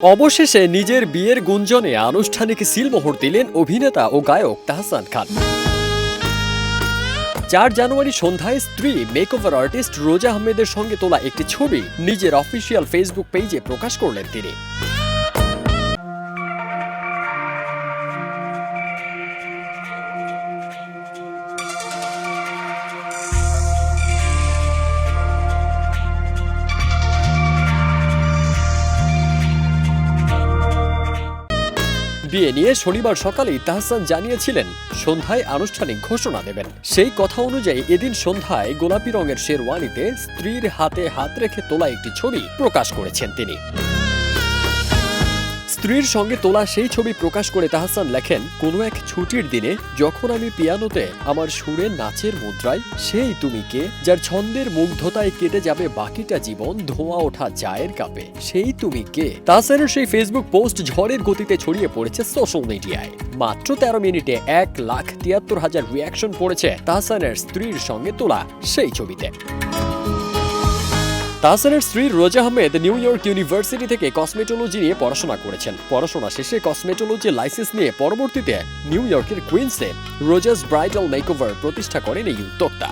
অবশেষে নিজের বিয়ের গুঞ্জনে আনুষ্ঠানিক সিলমোহর দিলেন অভিনেতা ও গায়ক তাহসান খান। 4 জানুয়ারি সন্ধ্যায় স্ত্রী মেকওভার আর্টিস্ট রোজা আহমেদের সঙ্গে তোলা একটি ছবি নিজের অফিসিয়াল ফেসবুক পেজে প্রকাশ করলেন তিনি। বিয়ে নিয়ে শনিবার সকালেই তাহসান জানিয়েছিলেন সন্ধ্যায় আনুষ্ঠানিক ঘোষণা দেবেন। সেই কথা অনুযায়ী এদিন সন্ধ্যায় গোলাপি রঙের শেরওয়ানিতে স্ত্রীর হাতে হাত রেখে তোলা একটি ছবি প্রকাশ করেছেন তিনি। স্ত্রীর সঙ্গে তোলা সেই ছবি প্রকাশ করে তাহসান লেখেন, কোনো এক ছুটির দিনে যখন আমি পিয়ানোতে আমার সুরে নাচের মুদ্রায় সেই তুমি কে, যার ছন্দের মুগ্ধতায় কেটে যাবে বাকিটা জীবন ধোঁয়া ওঠা চায়ের কাপে, সেই তুমি কে। তাহসানের সেই ফেসবুক পোস্ট ঝড়ের গতিতে ছড়িয়ে পড়েছে সোশ্যাল মিডিয়ায়। মাত্র 13 মিনিটে 1,73,000 রিয়াকশন পড়েছে তাহসানের স্ত্রীর সঙ্গে তোলা সেই ছবিতে। তাহসানের স্ত্রী রোজা আহমেদ নিউ ইয়র্ক ইউনিভার্সিটি থেকে কসমেটোলজি নিয়ে পড়াশোনা করেছেন। পড়াশোনা শেষে কসমেটোলজি লাইসেন্স নিয়ে পরবর্তীতে নিউ ইয়র্কের কুইন্সে রোজাস ব্রাইডাল মেকওভার প্রতিষ্ঠা করেন এই উদ্যোক্তা।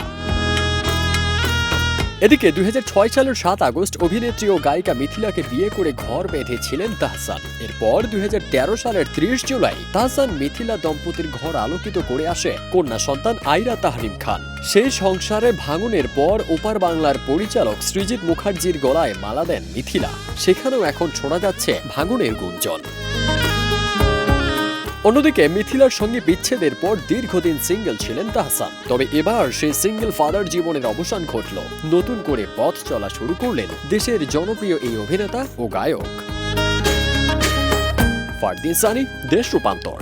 এদিকে 2006 সালের 7 আগস্ট অভিনেত্রী ও গায়িকা মিথিলাকে বিয়ে করে ঘর বেঁধেছিলেন তাহসান। এরপর 2013 সালের 30 জুলাই তাহসান মিথিলা দম্পতির ঘর আলোকিত করে আসে কন্যা সন্তান আইরা তাহরিম খান। সেই সংসারে ভাঙনের পর ওপার বাংলার পরিচালক সৃজিত মুখার্জির গলায় মালা দেন মিথিলা। সেখানেও এখন শোনা যাচ্ছে ভাঙনের গুঞ্জন। অন্যদিকে মিথিলার সঙ্গে বিচ্ছেদের পর দীর্ঘদিন সিঙ্গেল ছিলেন তাহসান। তবে এবার সেই সিঙ্গেল ফাদার জীবনের অবসান ঘটল। নতুন করে পথ চলা শুরু করলেন দেশের জনপ্রিয় এই অভিনেতা ও গায়ক। ফারদিন সানি, দেশ রূপান্তর।